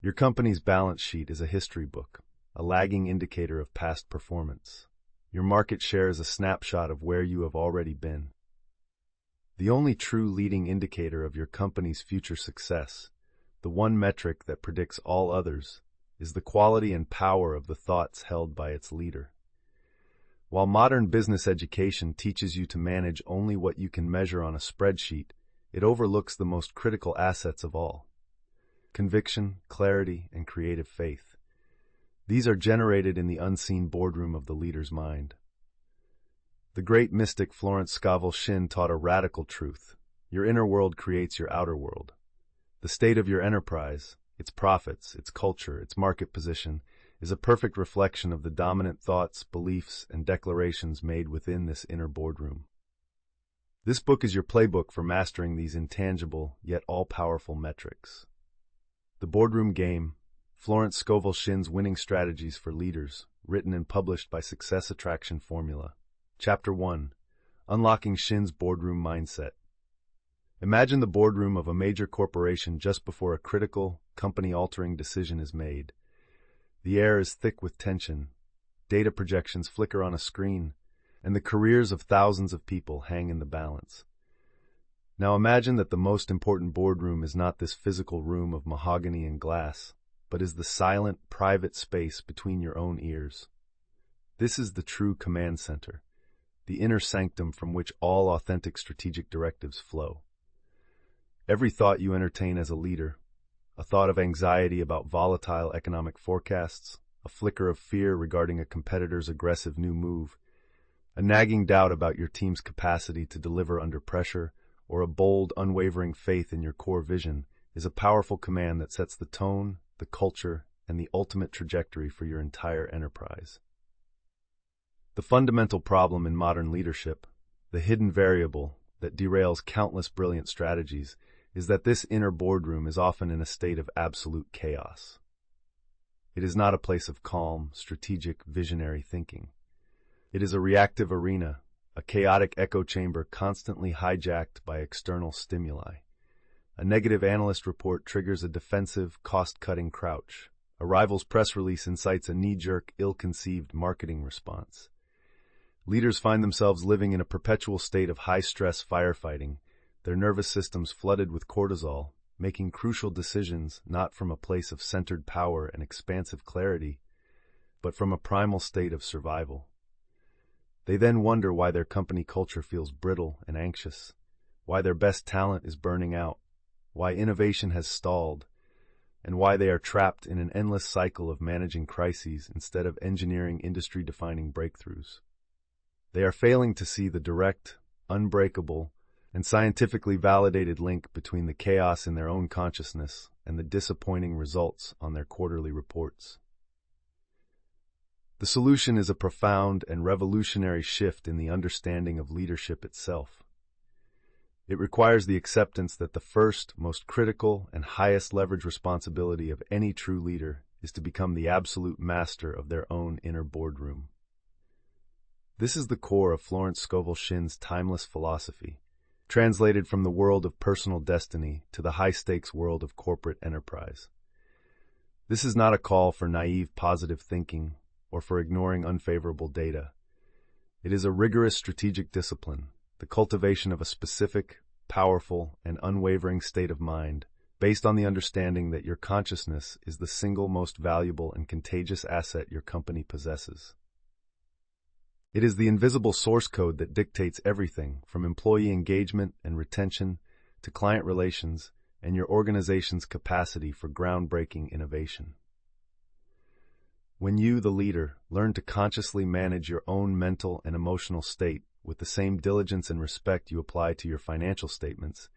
Your company's balance sheet is a history book, a lagging indicator of past performance. Your market share is a snapshot of where you have already been. The only true leading indicator of your company's future success, the one metric that predicts all others, is the quality and power of the thoughts held by its leader. While modern business education teaches you to manage only what you can measure on a spreadsheet, it overlooks the most critical assets of all: conviction, clarity, and creative faith. These are generated in the unseen boardroom of the leader's mind. The great mystic Florence Scovel Shinn taught a radical truth: your inner world creates your outer world. The state of your enterprise, its profits, its culture, its market position, is a perfect reflection of the dominant thoughts, beliefs, and declarations made within this inner boardroom. This book is your playbook for mastering these intangible, yet all-powerful metrics. The Boardroom Game, Florence Scovel Shinn's Winning Strategies for Leaders, written and published by Success Attraction Formula. Chapter 1. Unlocking Shinn's Boardroom Mindset. Imagine the boardroom of a major corporation just before a critical, company-altering decision is made. The air is thick with tension, data projections flicker on a screen, and the careers of thousands of people hang in the balance. Now imagine that the most important boardroom is not this physical room of mahogany and glass, but is the silent, private space between your own ears. This is the true command center, the inner sanctum from which all authentic strategic directives flow. Every thought you entertain as a leader, a thought of anxiety about volatile economic forecasts, a flicker of fear regarding a competitor's aggressive new move, a nagging doubt about your team's capacity to deliver under pressure, or a bold, unwavering faith in your core vision, is a powerful command that sets the tone, the culture, and the ultimate trajectory for your entire enterprise. The fundamental problem in modern leadership, the hidden variable that derails countless brilliant strategies, is that this inner boardroom is often in a state of absolute chaos. It is not a place of calm, strategic, visionary thinking. It is a reactive arena, a chaotic echo chamber constantly hijacked by external stimuli. A negative analyst report triggers a defensive, cost-cutting crouch. A rival's press release incites a knee-jerk, ill-conceived marketing response. Leaders find themselves living in a perpetual state of high-stress firefighting, their nervous systems flooded with cortisol, making crucial decisions not from a place of centered power and expansive clarity, but from a primal state of survival. They then wonder why their company culture feels brittle and anxious, why their best talent is burning out, why innovation has stalled, and why they are trapped in an endless cycle of managing crises instead of engineering industry-defining breakthroughs. They are failing to see the direct, unbreakable, and scientifically validated link between the chaos in their own consciousness and the disappointing results on their quarterly reports. The solution is a profound and revolutionary shift in the understanding of leadership itself. It requires the acceptance that the first, most critical, and highest leverage responsibility of any true leader is to become the absolute master of their own inner boardroom. This is the core of Florence Scovel Shinn's timeless philosophy, translated from the world of personal destiny to the high-stakes world of corporate enterprise. This is not a call for naive positive thinking or for ignoring unfavorable data. It is a rigorous strategic discipline, the cultivation of a specific, powerful, and unwavering state of mind, based on the understanding that your consciousness is the single most valuable and contagious asset your company possesses. It is the invisible source code that dictates everything from employee engagement and retention to client relations and your organization's capacity for groundbreaking innovation. When you, the leader, learn to consciously manage your own mental and emotional state with the same diligence and respect you apply to your financial statements,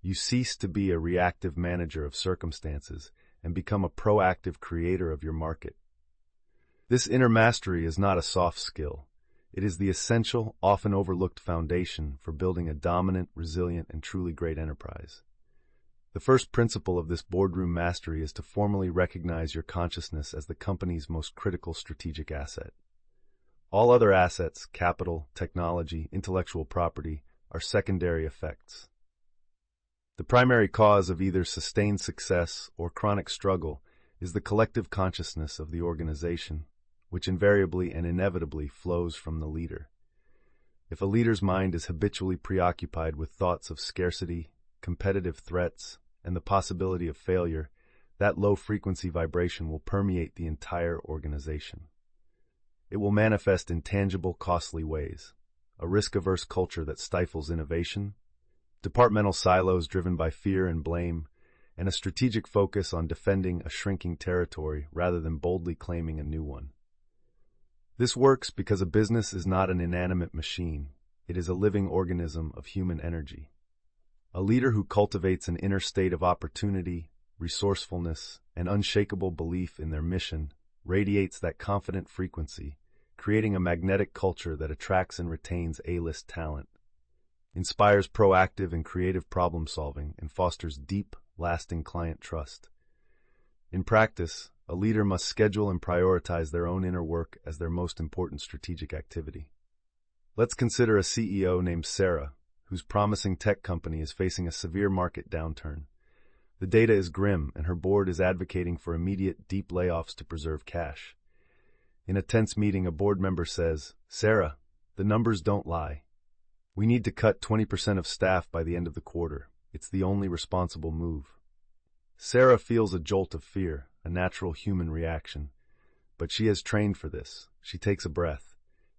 you cease to be a reactive manager of circumstances and become a proactive creator of your market. This inner mastery is not a soft skill. It is the essential, often overlooked foundation for building a dominant, resilient, and truly great enterprise. The first principle of this boardroom mastery is to formally recognize your consciousness as the company's most critical strategic asset. All other assets, capital, technology, intellectual property, are secondary effects. The primary cause of either sustained success or chronic struggle is the collective consciousness of the organization, which invariably and inevitably flows from the leader. If a leader's mind is habitually preoccupied with thoughts of scarcity, competitive threats, and the possibility of failure, that low-frequency vibration will permeate the entire organization. It will manifest in tangible, costly ways: a risk-averse culture that stifles innovation, departmental silos driven by fear and blame, and a strategic focus on defending a shrinking territory rather than boldly claiming a new one. This works because a business is not an inanimate machine. It is a living organism of human energy. A leader who cultivates an inner state of opportunity, resourcefulness, and unshakable belief in their mission radiates that confident frequency, creating a magnetic culture that attracts and retains A-list talent, inspires proactive and creative problem-solving, and fosters deep, lasting client trust. In practice, a leader must schedule and prioritize their own inner work as their most important strategic activity. Let's consider a CEO named Sarah, whose promising tech company is facing a severe market downturn. The data is grim, and her board is advocating for immediate, deep layoffs to preserve cash. In a tense meeting, a board member says, "Sarah, the numbers don't lie. We need to cut 20% of staff by the end of the quarter. It's the only responsible move." Sarah feels a jolt of fear, a natural human reaction. But she has trained for this. She takes a breath.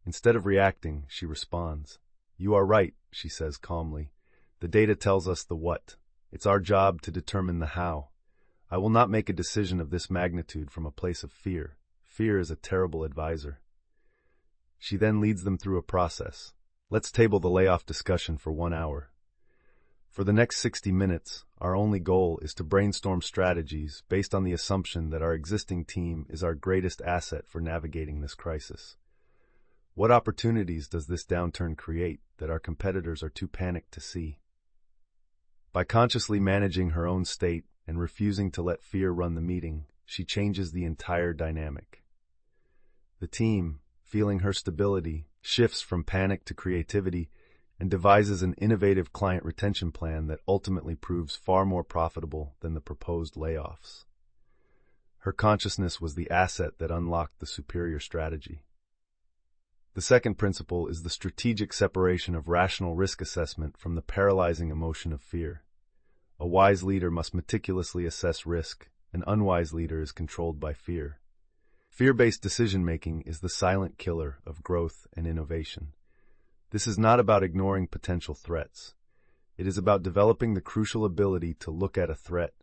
Instead of reacting, she responds. "You are right," she says calmly. "The data tells us the what. It's our job to determine the how. I will not make a decision of this magnitude from a place of fear. Fear is a terrible advisor." She then leads them through a process. Let's table the layoff discussion for 1 hour. For the next 60 minutes, our only goal is to brainstorm strategies based on the assumption that our existing team is our greatest asset for navigating this crisis. What opportunities does this downturn create that our competitors are too panicked to see? By consciously managing her own state and refusing to let fear run the meeting, she changes the entire dynamic. The team, feeling her stability, shifts from panic to creativity and devises an innovative client retention plan that ultimately proves far more profitable than the proposed layoffs. Her consciousness was the asset that unlocked the superior strategy. The second principle is the strategic separation of rational risk assessment from the paralyzing emotion of fear. A wise leader must meticulously assess risk. An unwise leader is controlled by fear. Fear-based decision-making is the silent killer of growth and innovation. This is not about ignoring potential threats. It is about developing the crucial ability to look at a threat,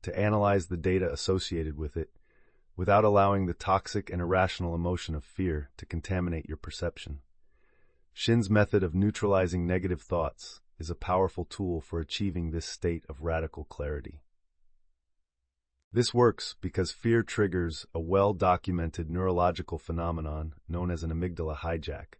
to analyze the data associated with it, without allowing the toxic and irrational emotion of fear to contaminate your perception. Shinn's method of neutralizing negative thoughts is a powerful tool for achieving this state of radical clarity. This works because fear triggers a well-documented neurological phenomenon known as an amygdala hijack,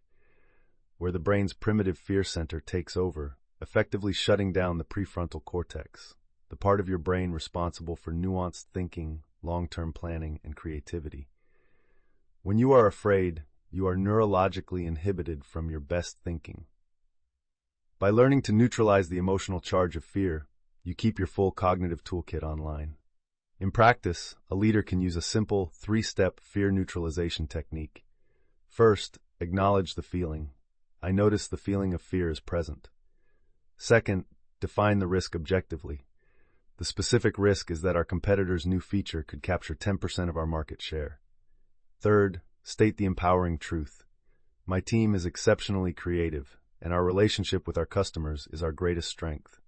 where the brain's primitive fear center takes over, effectively shutting down the prefrontal cortex, the part of your brain responsible for nuanced thinking, long-term planning, and creativity. When you are afraid, you are neurologically inhibited from your best thinking. By learning to neutralize the emotional charge of fear, you keep your full cognitive toolkit online. In practice, a leader can use a simple 3-step fear neutralization technique. First, acknowledge the feeling. I notice the feeling of fear is present. Second, define the risk objectively. The specific risk is that our competitor's new feature could capture 10% of our market share. Third, state the empowering truth. My team is exceptionally creative, and our relationship with our customers is our greatest strength.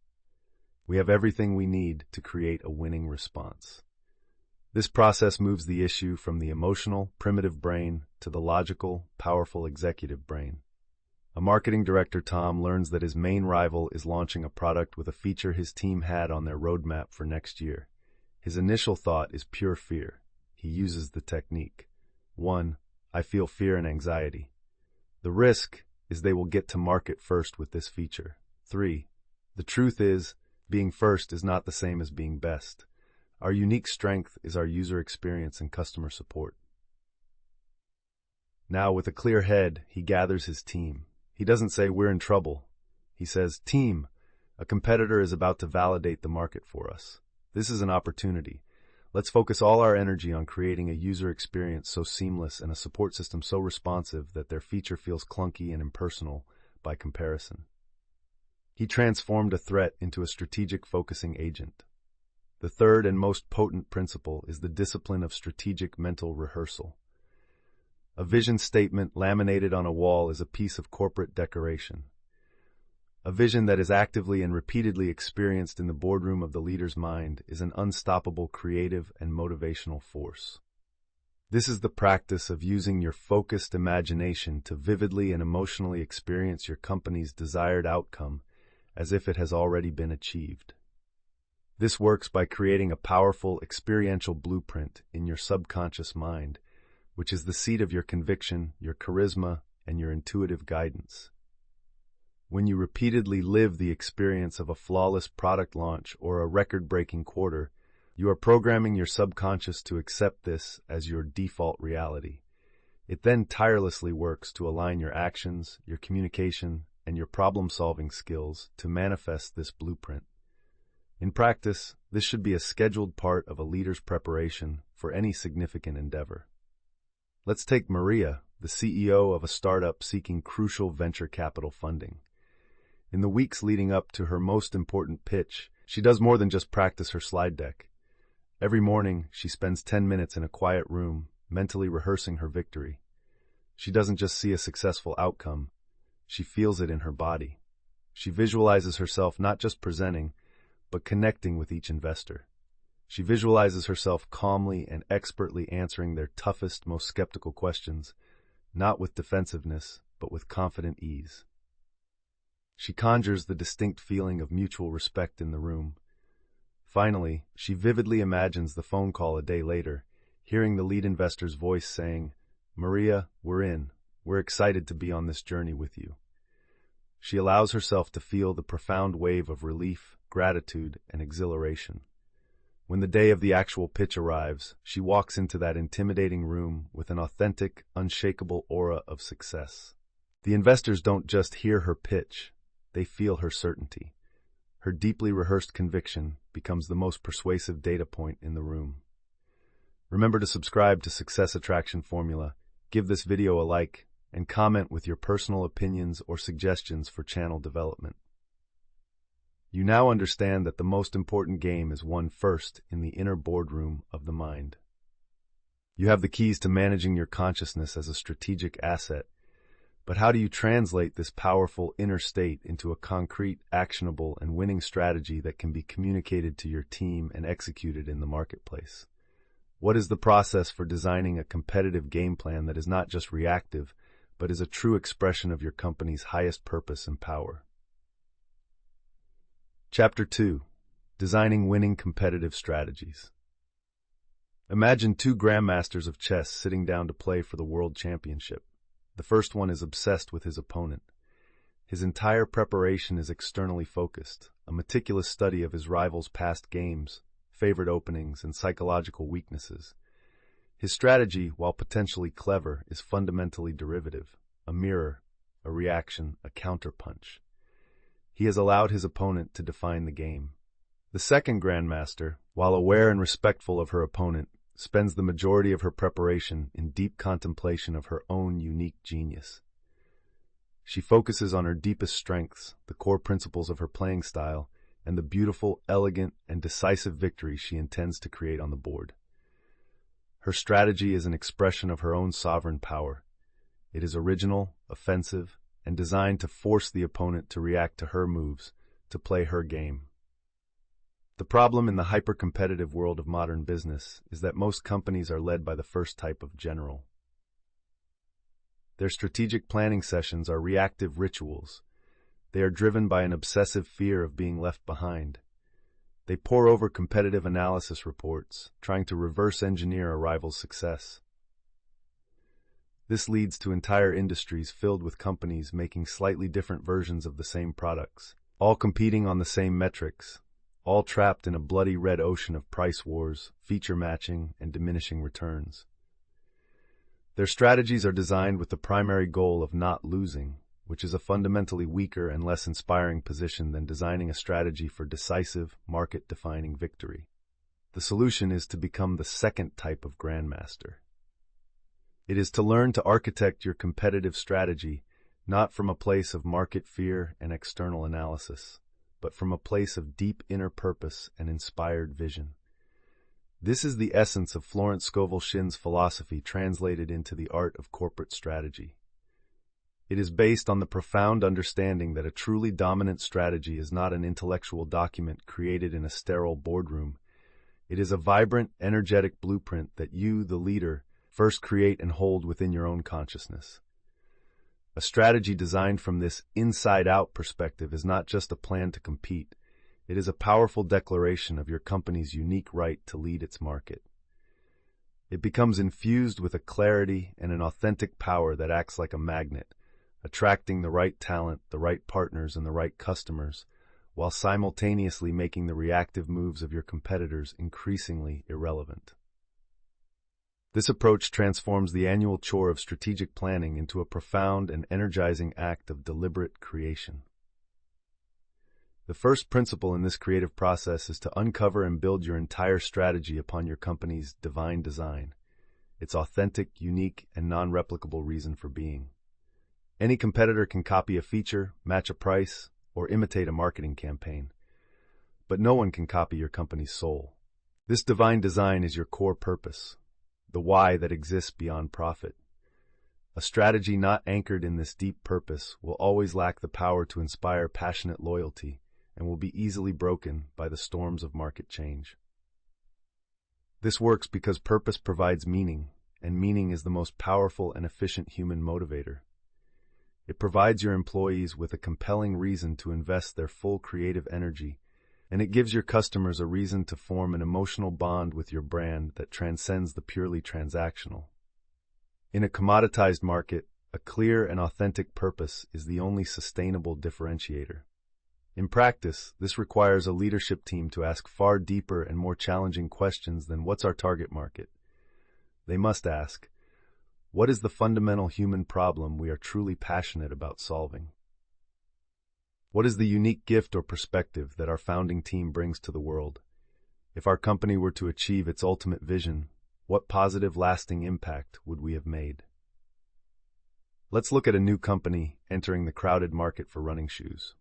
We have everything we need to create a winning response. This process moves the issue from the emotional, primitive brain to the logical, powerful executive brain. A marketing director, Tom, learns that his main rival is launching a product with a feature his team had on their roadmap for next year. His initial thought is pure fear. He uses the technique. 1. I feel fear and anxiety. The risk is they will get to market first with this feature. 3. The truth is, being first is not the same as being best. Our unique strength is our user experience and customer support. Now, with a clear head, he gathers his team. He doesn't say, "We're in trouble." He says, "Team, a competitor is about to validate the market for us. This is an opportunity. Let's focus all our energy on creating a user experience so seamless and a support system so responsive that their feature feels clunky and impersonal by comparison. He transformed a threat into a strategic focusing agent. The third and most potent principle is the discipline of strategic mental rehearsal. A vision statement laminated on a wall is a piece of corporate decoration. A vision that is actively and repeatedly experienced in the boardroom of the leader's mind is an unstoppable creative and motivational force. This is the practice of using your focused imagination to vividly and emotionally experience your company's desired outcome as if it has already been achieved. This works by creating a powerful experiential blueprint in your subconscious mind, which is the seat of your conviction, your charisma, and your intuitive guidance. When you repeatedly live the experience of a flawless product launch or a record-breaking quarter, you are programming your subconscious to accept this as your default reality. It then tirelessly works to align your actions, your communication, and your problem-solving skills to manifest this blueprint. In practice, this should be a scheduled part of a leader's preparation for any significant endeavor. Let's take Maria, the CEO of a startup seeking crucial venture capital funding. In the weeks leading up to her most important pitch, she does more than just practice her slide deck. Every morning, she spends 10 minutes in a quiet room, mentally rehearsing her victory. She doesn't just see a successful outcome, she feels it in her body. She visualizes herself not just presenting, but connecting with each investor. She visualizes herself calmly and expertly answering their toughest, most skeptical questions, not with defensiveness, but with confident ease. She conjures the distinct feeling of mutual respect in the room. Finally, she vividly imagines the phone call a day later, hearing the lead investor's voice saying, "Maria, we're in. We're excited to be on this journey with you." She allows herself to feel the profound wave of relief, gratitude, and exhilaration. When the day of the actual pitch arrives, she walks into that intimidating room with an authentic, unshakable aura of success. The investors don't just hear her pitch, they feel her certainty. Her deeply rehearsed conviction becomes the most persuasive data point in the room. Remember to subscribe to Success Attraction Formula, give this video a like, and comment with your personal opinions or suggestions for channel development. You now understand that the most important game is won first in the inner boardroom of the mind. You have the keys to managing your consciousness as a strategic asset, but how do you translate this powerful inner state into a concrete, actionable, and winning strategy that can be communicated to your team and executed in the marketplace? What is the process for designing a competitive game plan that is not just reactive, but is a true expression of your company's highest purpose and power? Chapter 2. Designing Winning Competitive Strategies. Imagine two grandmasters of chess sitting down to play for the World Championship. The first one is obsessed with his opponent. His entire preparation is externally focused, a meticulous study of his rival's past games, favorite openings, and psychological weaknesses. His strategy, while potentially clever, is fundamentally derivative, a mirror, a reaction, a counterpunch. He has allowed his opponent to define the game. The second grandmaster, while aware and respectful of her opponent, spends the majority of her preparation in deep contemplation of her own unique genius. She focuses on her deepest strengths, the core principles of her playing style, and the beautiful, elegant, and decisive victory she intends to create on the board. Her strategy is an expression of her own sovereign power. It is original, offensive, and designed to force the opponent to react to her moves, to play her game. The problem in the hyper-competitive world of modern business is that most companies are led by the first type of general. Their strategic planning sessions are reactive rituals. They are driven by an obsessive fear of being left behind. They pore over competitive analysis reports, trying to reverse engineer a rival's success. This leads to entire industries filled with companies making slightly different versions of the same products, all competing on the same metrics, all trapped in a bloody red ocean of price wars, feature matching, and diminishing returns. Their strategies are designed with the primary goal of not losing, which is a fundamentally weaker and less inspiring position than designing a strategy for decisive, market-defining victory. The solution is to become the second type of grandmaster. It is to learn to architect your competitive strategy not from a place of market fear and external analysis, but from a place of deep inner purpose and inspired vision. This is the essence of Florence Scovel Shinn's philosophy translated into the art of corporate strategy. It is based on the profound understanding that a truly dominant strategy is not an intellectual document created in a sterile boardroom. It is a vibrant, energetic blueprint that you, the leader, first create and hold within your own consciousness. A strategy designed from this inside-out perspective is not just a plan to compete. It is a powerful declaration of your company's unique right to lead its market. It becomes infused with a clarity and an authentic power that acts like a magnet, attracting the right talent, the right partners, and the right customers, while simultaneously making the reactive moves of your competitors increasingly irrelevant. This approach transforms the annual chore of strategic planning into a profound and energizing act of deliberate creation. The first principle in this creative process is to uncover and build your entire strategy upon your company's divine design, its authentic, unique, and non-replicable reason for being. Any competitor can copy a feature, match a price, or imitate a marketing campaign, but no one can copy your company's soul. This divine design is your core purpose, the why that exists beyond profit. A strategy not anchored in this deep purpose will always lack the power to inspire passionate loyalty and will be easily broken by the storms of market change. This works because purpose provides meaning, and meaning is the most powerful and efficient human motivator. It provides your employees with a compelling reason to invest their full creative energy, and it gives your customers a reason to form an emotional bond with your brand that transcends the purely transactional. In a commoditized market, a clear and authentic purpose is the only sustainable differentiator. In practice, this requires a leadership team to ask far deeper and more challenging questions than "What's our target market?" They must ask, "What is the fundamental human problem we are truly passionate about solving? What is the unique gift or perspective that our founding team brings to the world? If our company were to achieve its ultimate vision, what positive, lasting impact would we have made?" Let's look at a new company entering the crowded market for running shoes.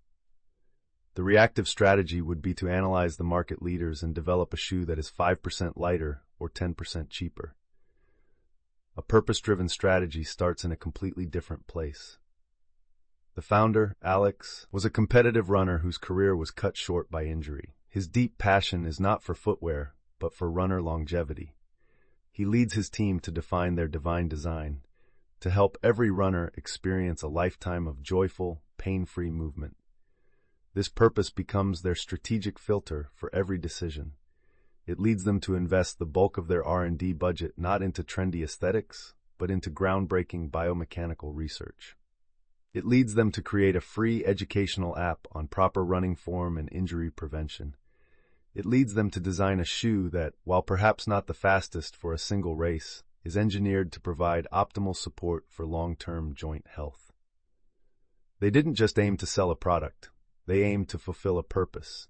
The reactive strategy would be to analyze the market leaders and develop a shoe that is 5% lighter or 10% cheaper. A purpose-driven strategy starts in a completely different place. The founder, Alex, was a competitive runner whose career was cut short by injury. His deep passion is not for footwear, but for runner longevity. He leads his team to define their divine design, to help every runner experience a lifetime of joyful, pain-free movement. This purpose becomes their strategic filter for every decision. It leads them to invest the bulk of their R&D budget not into trendy aesthetics, but into groundbreaking biomechanical research. It leads them to create a free educational app on proper running form and injury prevention. It leads them to design a shoe that, while perhaps not the fastest for a single race, is engineered to provide optimal support for long-term joint health. They didn't just aim to sell a product, they aimed to fulfill a purpose.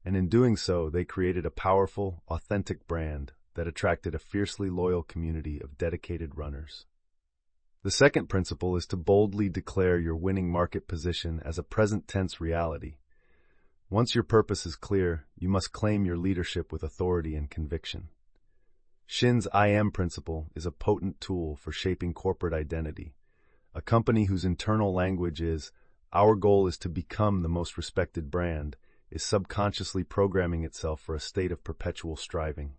And in doing so, they created a powerful, authentic brand that attracted a fiercely loyal community of dedicated runners. The second principle is to boldly declare your winning market position as a present-tense reality. Once your purpose is clear, you must claim your leadership with authority and conviction. Shinn's I Am principle is a potent tool for shaping corporate identity. A company whose internal language is, "Our goal is to become the most respected brand," is subconsciously programming itself for a state of perpetual striving.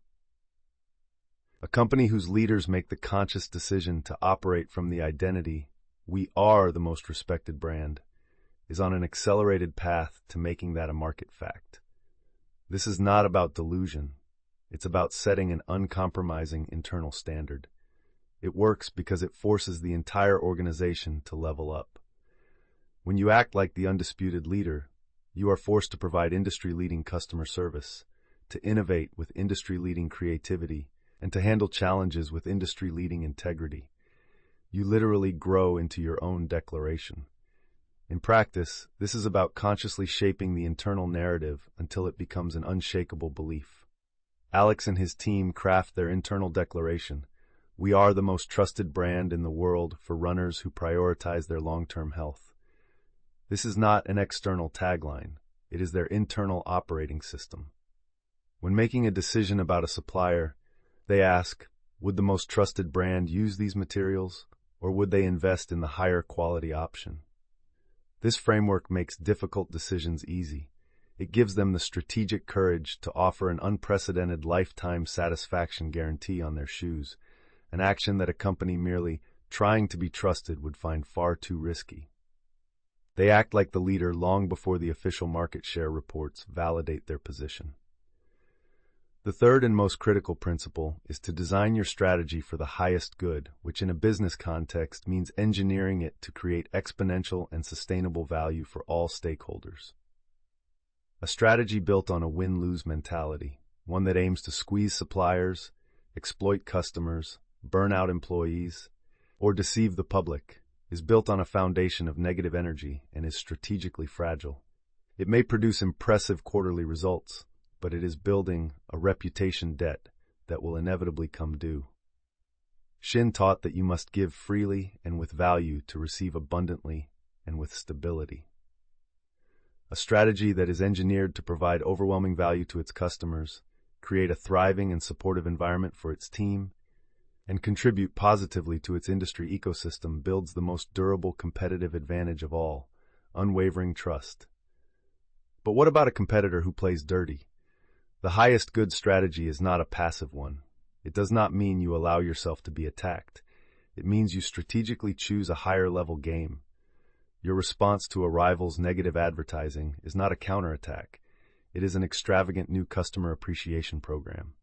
A company whose leaders make the conscious decision to operate from the identity, "We are the most respected brand," is on an accelerated path to making that a market fact. This is not about delusion. It's about setting an uncompromising internal standard. It works because it forces the entire organization to level up. When you act like the undisputed leader, you are forced to provide industry-leading customer service, to innovate with industry-leading creativity, and to handle challenges with industry-leading integrity. You literally grow into your own declaration. In practice, this is about consciously shaping the internal narrative until it becomes an unshakable belief. Alex and his team craft their internal declaration: "We are the most trusted brand in the world for runners who prioritize their long-term health." This is not an external tagline. It is their internal operating system. When making a decision about a supplier, they ask, would the most trusted brand use these materials, or would they invest in the higher quality option? This framework makes difficult decisions easy. It gives them the strategic courage to offer an unprecedented lifetime satisfaction guarantee on their shoes, an action that a company merely trying to be trusted would find far too risky. They act like the leader long before the official market share reports validate their position. The third and most critical principle is to design your strategy for the highest good, which in a business context means engineering it to create exponential and sustainable value for all stakeholders. A strategy built on a win-lose mentality, one that aims to squeeze suppliers, exploit customers, burn out employees, or deceive the public, is built on a foundation of negative energy and is strategically fragile. It may produce impressive quarterly results, but it is building a reputation debt that will inevitably come due. Shinn taught that you must give freely and with value to receive abundantly and with stability. A strategy that is engineered to provide overwhelming value to its customers, create a thriving and supportive environment for its team, and contribute positively to its industry ecosystem builds the most durable competitive advantage of all: unwavering trust. But what about a competitor who plays dirty? The highest good strategy is not a passive one. It does not mean you allow yourself to be attacked. It means you strategically choose a higher level game. Your response to a rival's negative advertising is not a counterattack. It is an extravagant new customer appreciation program.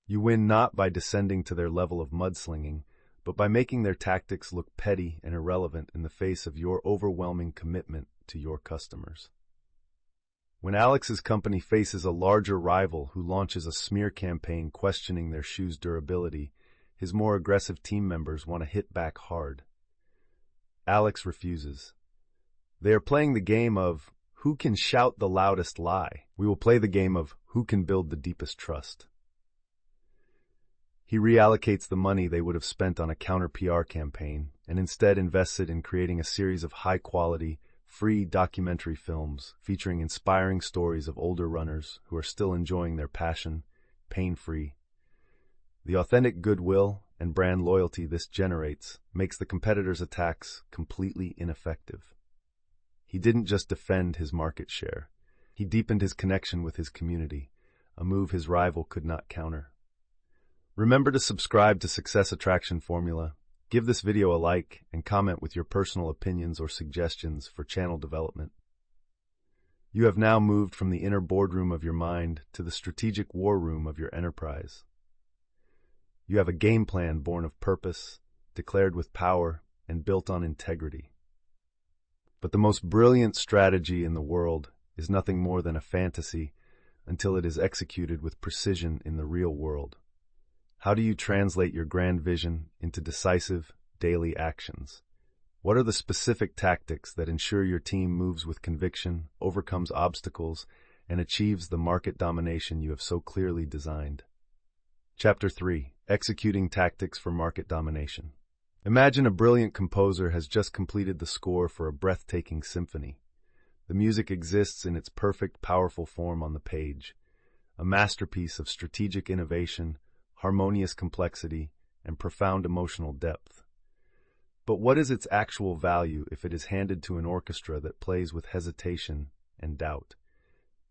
You win not by descending to their level of mudslinging, but by making their tactics look petty and irrelevant in the face of your overwhelming commitment to your customers. When Alex's company faces a larger rival who launches a smear campaign questioning their shoes' durability, his more aggressive team members want to hit back hard. Alex refuses. They are playing the game of who can shout the loudest lie. We will play the game of who can build the deepest trust. He reallocates the money they would have spent on a counter PR campaign and instead invests it in creating a series of high-quality, free documentary films featuring inspiring stories of older runners who are still enjoying their passion, pain-free. The authentic goodwill and brand loyalty this generates makes the competitor's attacks completely ineffective. He didn't just defend his market share. He deepened his connection with his community, a move his rival could not counter. Remember to subscribe to Success Attraction Formula. Give this video a like and comment with your personal opinions or suggestions for channel development. You have now moved from the inner boardroom of your mind to the strategic war room of your enterprise. You have a game plan born of purpose, declared with power, and built on integrity. But the most brilliant strategy in the world is nothing more than a fantasy until it is executed with precision in the real world. How do you translate your grand vision into decisive, daily actions? What are the specific tactics that ensure your team moves with conviction, overcomes obstacles, and achieves the market domination you have so clearly designed? Chapter 3: Executing Tactics for Market Domination. Imagine a brilliant composer has just completed the score for a breathtaking symphony. The music exists in its perfect, powerful form on the page, a masterpiece of strategic innovation, harmonious complexity, and profound emotional depth. But what is its actual value if it is handed to an orchestra that plays with hesitation and doubt?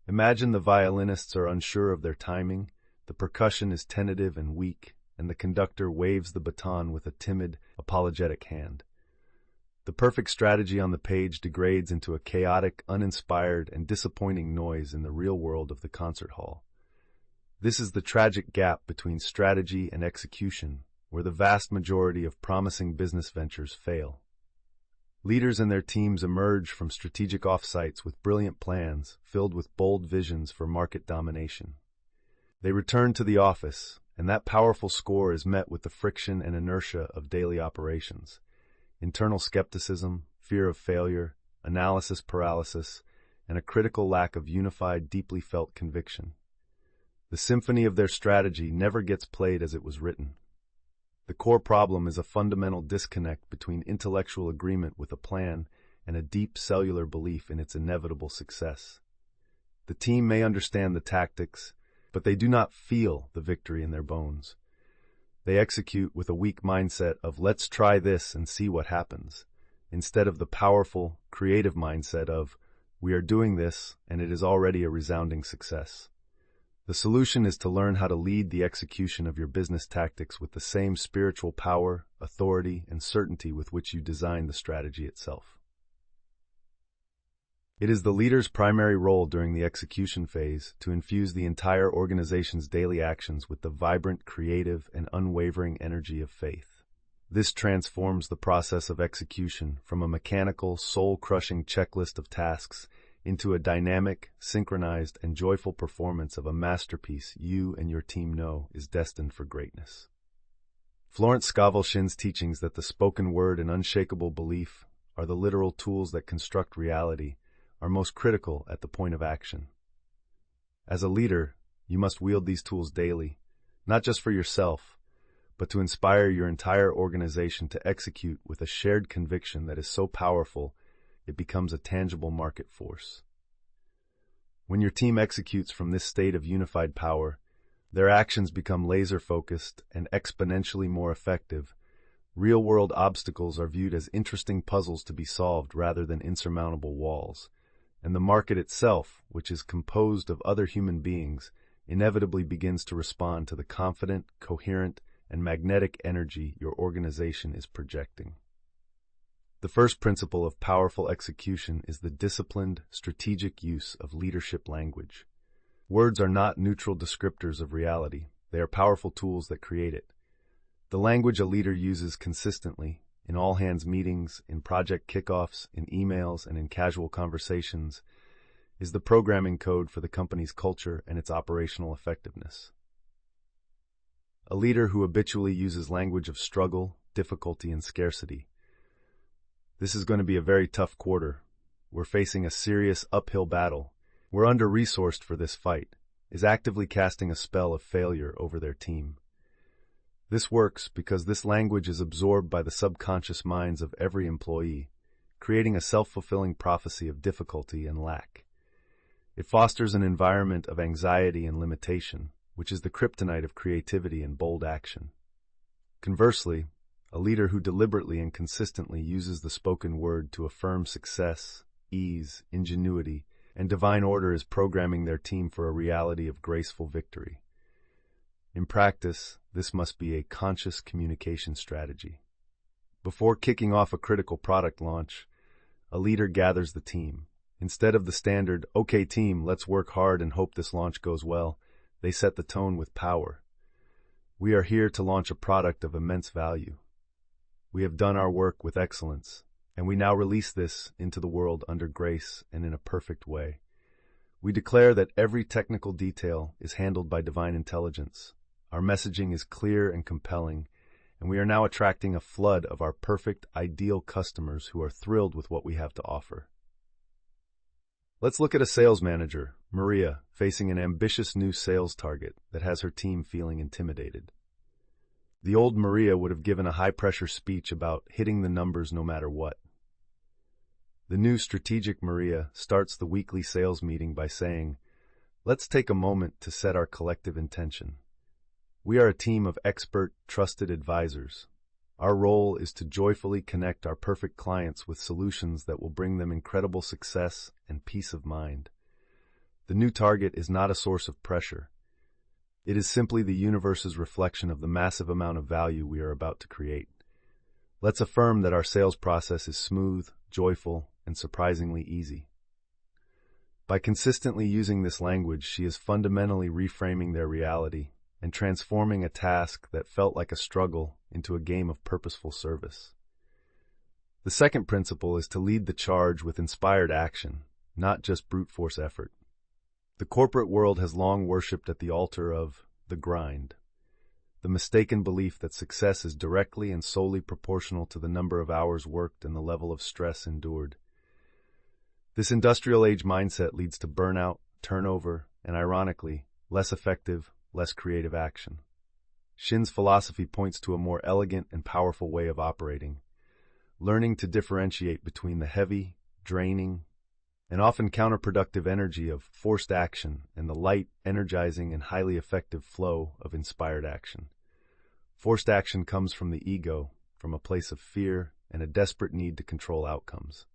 Imagine the violinists are unsure of their timing, the percussion is tentative and weak, and the conductor waves the baton with a timid, apologetic hand. The perfect strategy on the page degrades into a chaotic, uninspired, and disappointing noise in the real world of the concert hall. This is the tragic gap between strategy and execution, where the vast majority of promising business ventures fail. Leaders and their teams emerge from strategic offsites with brilliant plans filled with bold visions for market domination. They return to the office, and that powerful score is met with the friction and inertia of daily operations. Internal skepticism, fear of failure, analysis paralysis, and a critical lack of unified, deeply felt conviction. The symphony of their strategy never gets played as it was written. The core problem is a fundamental disconnect between intellectual agreement with a plan and a deep cellular belief in its inevitable success. The team may understand the tactics, but they do not feel the victory in their bones. They execute with a weak mindset of "let's try this and see what happens," instead of the powerful, creative mindset of "we are doing this and it is already a resounding success." The solution is to learn how to lead the execution of your business tactics with the same spiritual power, authority, and certainty with which you design the strategy itself. It is the leader's primary role during the execution phase to infuse the entire organization's daily actions with the vibrant, creative, and unwavering energy of faith. This transforms the process of execution from a mechanical, soul-crushing checklist of tasks into a dynamic, synchronized, and joyful performance of a masterpiece you and your team know is destined for greatness. Florence Scovel Shinn's teachings that the spoken word and unshakable belief are the literal tools that construct reality are most critical at the point of action. As a leader, you must wield these tools daily, not just for yourself, but to inspire your entire organization to execute with a shared conviction that is so powerful it becomes a tangible market force. When your team executes from this state of unified power, their actions become laser-focused and exponentially more effective. Real-world obstacles are viewed as interesting puzzles to be solved rather than insurmountable walls, and the market itself, which is composed of other human beings, inevitably begins to respond to the confident, coherent, and magnetic energy your organization is projecting. The first principle of powerful execution is the disciplined, strategic use of leadership language. Words are not neutral descriptors of reality. They are powerful tools that create it. The language a leader uses consistently, in all-hands meetings, in project kickoffs, in emails, and in casual conversations, is the programming code for the company's culture and its operational effectiveness. A leader who habitually uses language of struggle, difficulty, and scarcity. This is going to be a very tough quarter. We're facing a serious uphill battle. We're under-resourced for this fight, is actively casting a spell of failure over their team. This works because this language is absorbed by the subconscious minds of every employee, creating a self-fulfilling prophecy of difficulty and lack. It fosters an environment of anxiety and limitation, which is the kryptonite of creativity and bold action. Conversely, a leader who deliberately and consistently uses the spoken word to affirm success, ease, ingenuity, and divine order is programming their team for a reality of graceful victory. In practice, this must be a conscious communication strategy. Before kicking off a critical product launch, a leader gathers the team. Instead of the standard, "Okay team, let's work hard and hope this launch goes well," they set the tone with power. We are here to launch a product of immense value. We have done our work with excellence, and we now release this into the world under grace and in a perfect way. We declare that every technical detail is handled by divine intelligence. Our messaging is clear and compelling, and we are now attracting a flood of our perfect, ideal customers who are thrilled with what we have to offer. Let's look at a sales manager, Maria, facing an ambitious new sales target that has her team feeling intimidated. The old Maria would have given a high-pressure speech about hitting the numbers no matter what. The new strategic Maria starts the weekly sales meeting by saying, "Let's take a moment to set our collective intention. We are a team of expert, trusted advisors. Our role is to joyfully connect our perfect clients with solutions that will bring them incredible success and peace of mind. The new target is not a source of pressure. It is simply the universe's reflection of the massive amount of value we are about to create. Let's affirm that our sales process is smooth, joyful, and surprisingly easy." By consistently using this language, she is fundamentally reframing their reality and transforming a task that felt like a struggle into a game of purposeful service. The second principle is to lead the charge with inspired action, not just brute force effort. The corporate world has long worshipped at the altar of the grind, the mistaken belief that success is directly and solely proportional to the number of hours worked and the level of stress endured. This industrial age mindset leads to burnout, turnover, and ironically, less effective, less creative action. Shinn's philosophy points to a more elegant and powerful way of operating, learning to differentiate between the heavy, draining, and often counterproductive energy of forced action and the light, energizing, and highly effective flow of inspired action. Forced action comes from the ego, from a place of fear and a desperate need to control outcomes.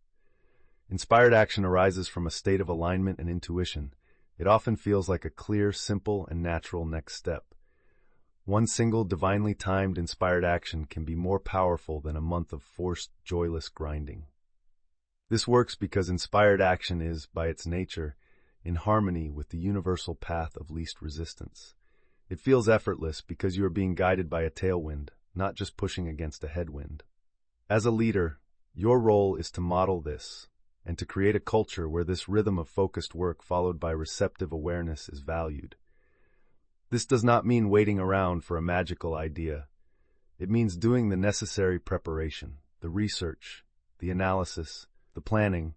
Inspired action arises from a state of alignment and intuition. It often feels like a clear, simple, and natural next step. One single, divinely timed, inspired action can be more powerful than a month of forced, joyless grinding. This works because inspired action is, by its nature, in harmony with the universal path of least resistance. It feels effortless because you are being guided by a tailwind, not just pushing against a headwind. As a leader, your role is to model this, and to create a culture where this rhythm of focused work followed by receptive awareness is valued. This does not mean waiting around for a magical idea. It means doing the necessary preparation, the research, the analysis, the planning,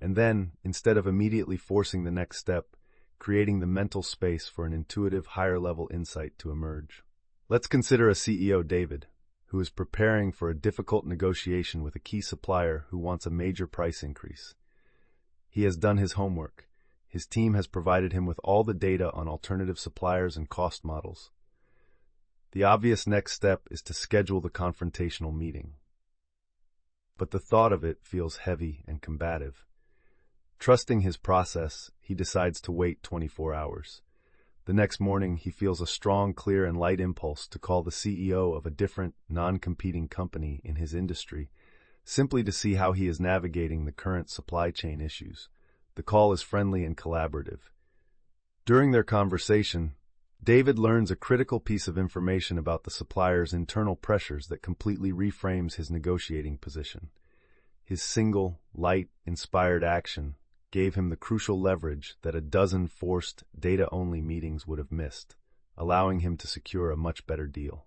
and then, instead of immediately forcing the next step, creating the mental space for an intuitive, higher-level insight to emerge. Let's consider a CEO, David, who is preparing for a difficult negotiation with a key supplier who wants a major price increase. He has done his homework. His team has provided him with all the data on alternative suppliers and cost models. The obvious next step is to schedule the confrontational meeting. But the thought of it feels heavy and combative. Trusting his process, he decides to wait 24 hours. The next morning, he feels a strong, clear, and light impulse to call the CEO of a different, non-competing company in his industry, simply to see how he is navigating the current supply chain issues. The call is friendly and collaborative. During their conversation, David learns a critical piece of information about the supplier's internal pressures that completely reframes his negotiating position. His single, light, inspired action gave him the crucial leverage that a dozen forced, data-only meetings would have missed, allowing him to secure a much better deal.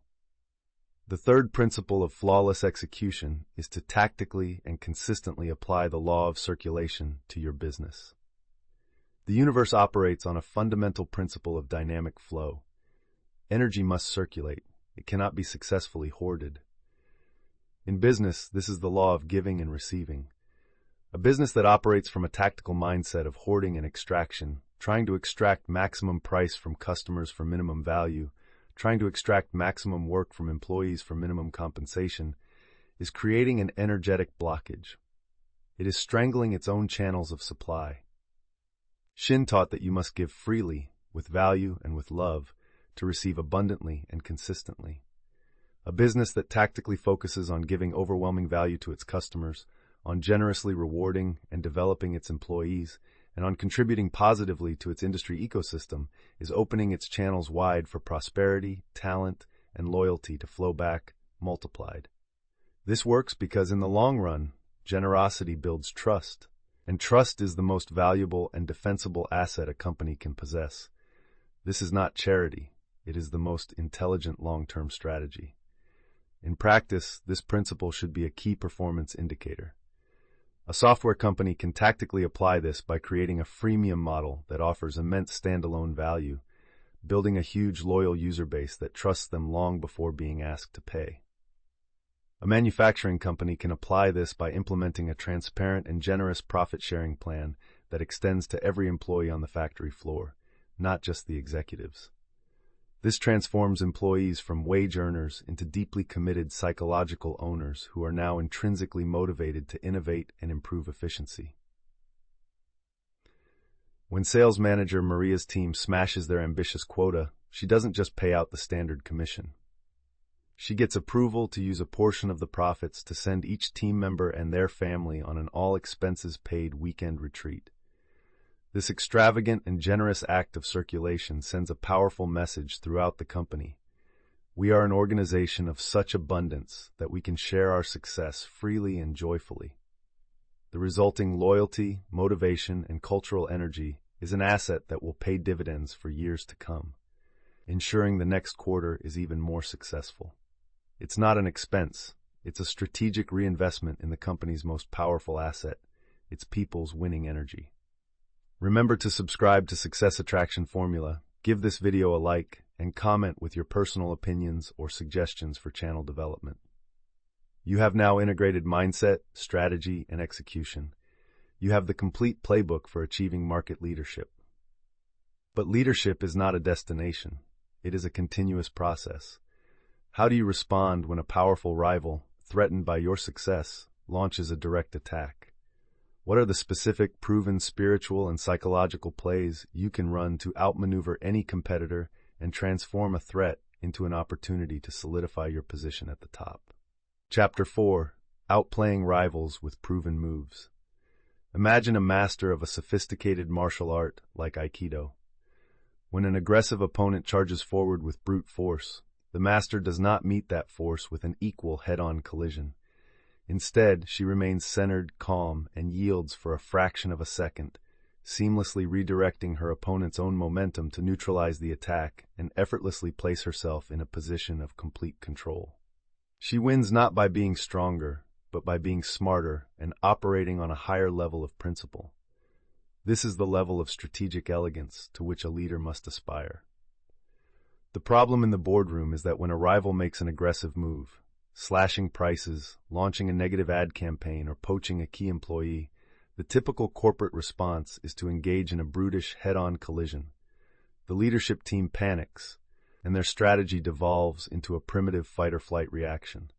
The third principle of flawless execution is to tactically and consistently apply the law of circulation to your business. The universe operates on a fundamental principle of dynamic flow. Energy must circulate. It cannot be successfully hoarded. In business, this is the law of giving and receiving. A business that operates from a tactical mindset of hoarding and extraction, trying to extract maximum price from customers for minimum value, trying to extract maximum work from employees for minimum compensation, is creating an energetic blockage. It is strangling its own channels of supply. Shinn taught that you must give freely, with value and with love, to receive abundantly and consistently. A business that tactically focuses on giving overwhelming value to its customers, on generously rewarding and developing its employees, and on contributing positively to its industry ecosystem, is opening its channels wide for prosperity, talent, and loyalty to flow back, multiplied. This works because in the long run, generosity builds trust, and trust is the most valuable and defensible asset a company can possess. This is not charity. It is the most intelligent long-term strategy. In practice, this principle should be a key performance indicator. A software company can tactically apply this by creating a freemium model that offers immense standalone value, building a huge loyal user base that trusts them long before being asked to pay. A manufacturing company can apply this by implementing a transparent and generous profit-sharing plan that extends to every employee on the factory floor, not just the executives. This transforms employees from wage earners into deeply committed psychological owners who are now intrinsically motivated to innovate and improve efficiency. When sales manager Maria's team smashes their ambitious quota, she doesn't just pay out the standard commission. She gets approval to use a portion of the profits to send each team member and their family on an all-expenses-paid weekend retreat. This extravagant and generous act of circulation sends a powerful message throughout the company. We are an organization of such abundance that we can share our success freely and joyfully. The resulting loyalty, motivation, and cultural energy is an asset that will pay dividends for years to come, ensuring the next quarter is even more successful. It's not an expense. It's a strategic reinvestment in the company's most powerful asset, its people's winning energy. Remember to subscribe to Success Attraction Formula Give this video a like and comment with your personal opinions or suggestions for channel development. You have now integrated mindset, strategy, and execution. You have the complete playbook for achieving market leadership. But leadership is not a destination. It is a continuous process. How do you respond when a powerful rival, threatened by your success, launches a direct attack? What are the specific, proven spiritual and psychological plays you can run to outmaneuver any competitor and transform a threat into an opportunity to solidify your position at the top? Chapter 4. Outplaying Rivals with Proven Moves. Imagine a master of a sophisticated martial art like Aikido. When an aggressive opponent charges forward with brute force, the master does not meet that force with an equal head-on collision. Instead, she remains centered, calm, and yields for a fraction of a second, seamlessly redirecting her opponent's own momentum to neutralize the attack and effortlessly place herself in a position of complete control. She wins not by being stronger, but by being smarter and operating on a higher level of principle. This is the level of strategic elegance to which a leader must aspire. The problem in the boardroom is that when a rival makes an aggressive move, slashing prices, launching a negative ad campaign, or poaching a key employee, the typical corporate response is to engage in a brutish head-on collision. The leadership team panics, and their strategy devolves into a primitive fight-or-flight reaction.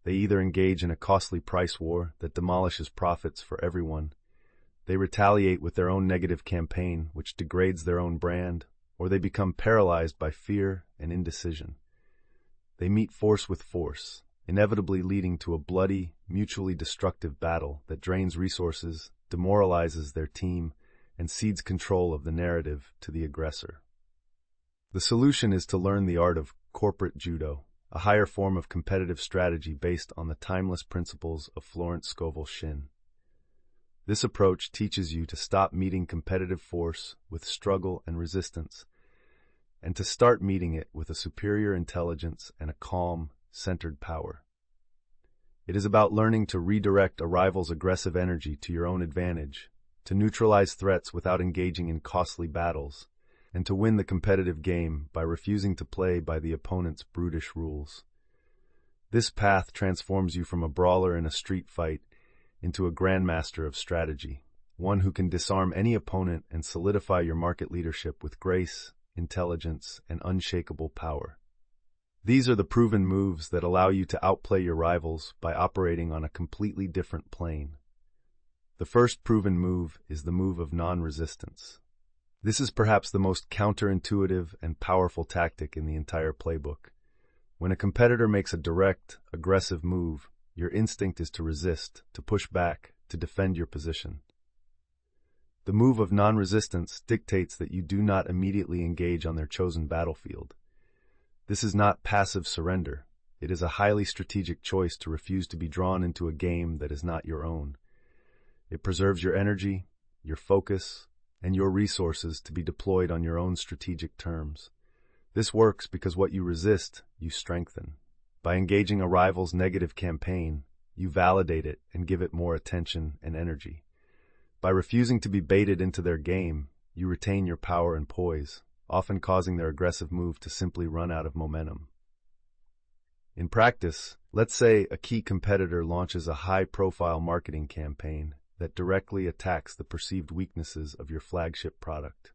They either engage in a costly price war that demolishes profits for everyone, they retaliate with their own negative campaign, which degrades their own brand, or they become paralyzed by fear and indecision. They meet force with force, inevitably leading to a bloody, mutually destructive battle that drains resources, demoralizes their team, and cedes control of the narrative to the aggressor. The solution is to learn the art of corporate judo, a higher form of competitive strategy based on the timeless principles of Florence Scovel Shinn. This approach teaches you to stop meeting competitive force with struggle and resistance, and to start meeting it with a superior intelligence and a calm, centered power. It is about learning to redirect a rival's aggressive energy to your own advantage, to neutralize threats without engaging in costly battles, and to win the competitive game by refusing to play by the opponent's brutish rules. This path transforms you from a brawler in a street fight into a grandmaster of strategy, one who can disarm any opponent and solidify your market leadership with grace, intelligence, and unshakable power. These are the proven moves that allow you to outplay your rivals by operating on a completely different plane. The first proven move is the move of non-resistance. This is perhaps the most counterintuitive and powerful tactic in the entire playbook. When a competitor makes a direct, aggressive move, your instinct is to resist, to push back, to defend your position. The move of non-resistance dictates that you do not immediately engage on their chosen battlefield. This is not passive surrender. It is a highly strategic choice to refuse to be drawn into a game that is not your own. It preserves your energy, your focus, and your resources to be deployed on your own strategic terms. This works because what you resist, you strengthen. By engaging a rival's negative campaign, you validate it and give it more attention and energy. By refusing to be baited into their game, you retain your power and poise, often causing their aggressive move to simply run out of momentum. In practice, let's say a key competitor launches a high-profile marketing campaign that directly attacks the perceived weaknesses of your flagship product.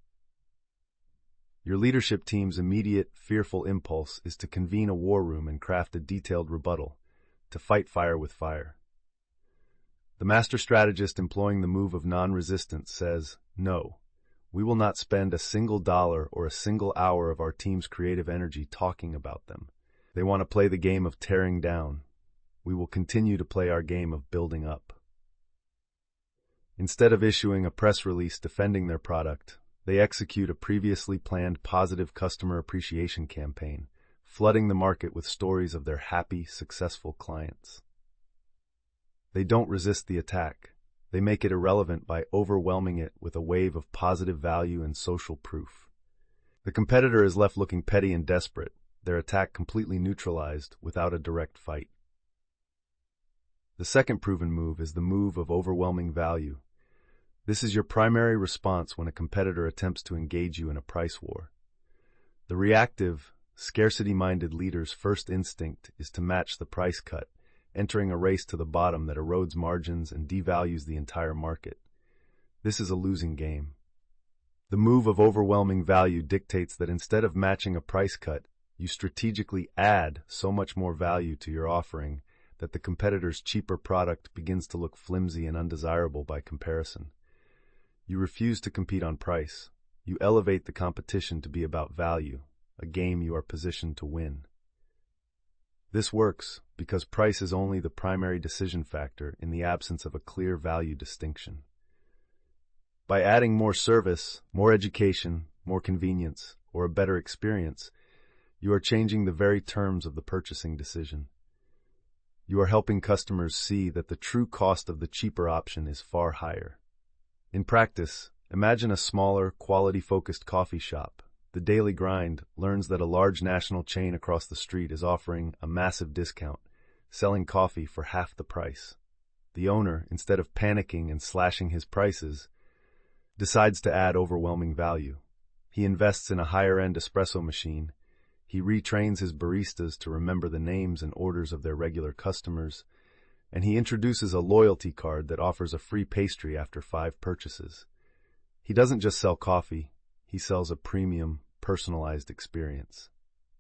Your leadership team's immediate, fearful impulse is to convene a war room and craft a detailed rebuttal, to fight fire with fire. The master strategist employing the move of non-resistance says, "No, we will not spend a single dollar or a single hour of our team's creative energy talking about them. They want to play the game of tearing down. We will continue to play our game of building up." Instead of issuing a press release defending their product, they execute a previously planned positive customer appreciation campaign, flooding the market with stories of their happy, successful clients. They don't resist the attack. They make it irrelevant by overwhelming it with a wave of positive value and social proof. The competitor is left looking petty and desperate, their attack completely neutralized without a direct fight. The second proven move is the move of overwhelming value. This is your primary response when a competitor attempts to engage you in a price war. The reactive, scarcity-minded leader's first instinct is to match the price cut, entering a race to the bottom that erodes margins and devalues the entire market. This is a losing game. The move of overwhelming value dictates that instead of matching a price cut, you strategically add so much more value to your offering that the competitor's cheaper product begins to look flimsy and undesirable by comparison. You refuse to compete on price. You elevate the competition to be about value, a game you are positioned to win. This works because price is only the primary decision factor in the absence of a clear value distinction. By adding more service, more education, more convenience, or a better experience, you are changing the very terms of the purchasing decision. You are helping customers see that the true cost of the cheaper option is far higher. In practice, imagine a smaller, quality-focused coffee shop. The daily grind learns that a large national chain across the street is offering a massive discount, selling coffee for half the price. The owner, instead of panicking and slashing his prices, decides to add overwhelming value. He invests in a higher-end espresso machine. He retrains his baristas to remember the names and orders of their regular customers, and he introduces a loyalty card that offers a free pastry after 5 purchases. He doesn't just sell coffee, he sells a premium, personalized experience.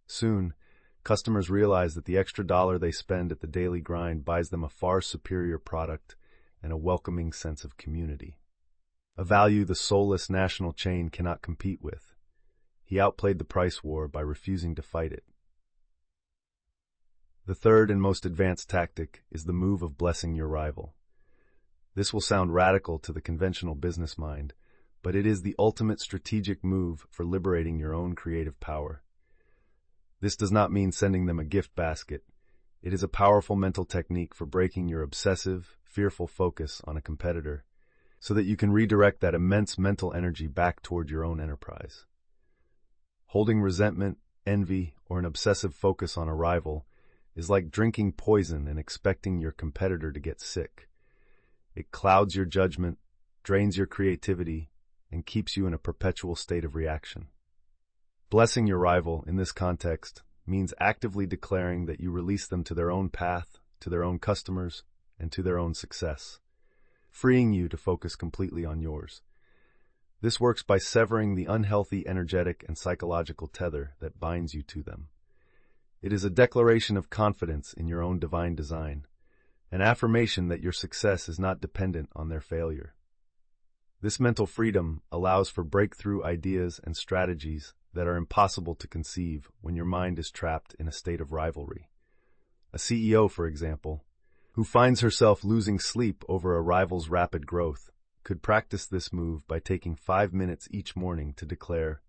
Soon, customers realize that the extra dollar they spend at the daily grind buys them a far superior product and a welcoming sense of community. A value the soulless national chain cannot compete with. He outplayed the price war by refusing to fight it. The third and most advanced tactic is the move of blessing your rival. This will sound radical to the conventional business mind, but it is the ultimate strategic move for liberating your own creative power. This does not mean sending them a gift basket. It is a powerful mental technique for breaking your obsessive, fearful focus on a competitor, so that you can redirect that immense mental energy back toward your own enterprise. Holding resentment, envy, or an obsessive focus on a rival is like drinking poison and expecting your competitor to get sick. It clouds your judgment, drains your creativity, and keeps you in a perpetual state of reaction. Blessing your rival in this context means actively declaring that you release them to their own path, to their own customers, and to their own success, freeing you to focus completely on yours. This works by severing the unhealthy energetic and psychological tether that binds you to them. It is a declaration of confidence in your own divine design, an affirmation that your success is not dependent on their failure. This mental freedom allows for breakthrough ideas and strategies that are impossible to conceive when your mind is trapped in a state of rivalry. A CEO, for example, who finds herself losing sleep over a rival's rapid growth, could practice this move by taking 5 minutes each morning to declare,